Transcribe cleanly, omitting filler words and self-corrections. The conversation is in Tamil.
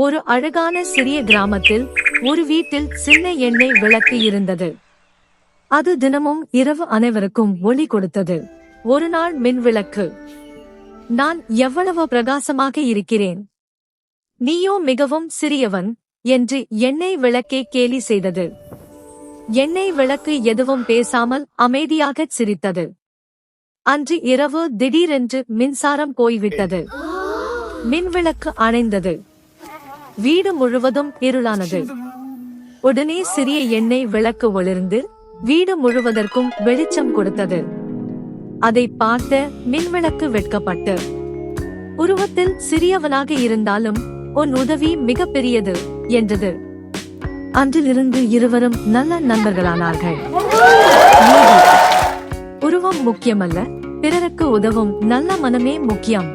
ஒரு அழகான சிறிய கிராமத்தில் ஒரு வீட்டில் சின்ன எண்ணெய் விளக்கு இருந்தது. அது தினமும் இரவு அனைவருக்கும் ஒளி கொடுத்தது. ஒரு நாள் மின் விளக்கு, நான் எவ்வளவு பிரகாசமாக இருக்கிறேன், நீயோ மிகவும் சிறியவன் என்று எண்ணெய் விளக்கை கேலி செய்தது. எண்ணெய் விளக்கு எதுவும் பேசாமல் அமைதியாகச் சிரித்தது. அன்று இரவு திடீரென்று மின்சாரம் போய்விட்டது. மின்விளக்கு அணைந்தது. வீடு முழுவதும் இருளானது. உடனே சிறிய எண்ணெய் விளக்கு ஒளிர்ந்து வீடு முழுவதற்கும் வெளிச்சம் கொடுத்தது. அதை பார்த்த மின்விளக்கு வெட்கப்பட்டு, உருவத்தில் சிறியவனாக இருந்தாலும் உன் உதவி மிகப்பெரியது என்றது. அன்றிலிருந்து இருவரும் நல்ல நண்பர்களானார்கள். உருவம் முக்கியமல்ல, பிறருக்கு உதவும் நல்ல மனமே முக்கியம்.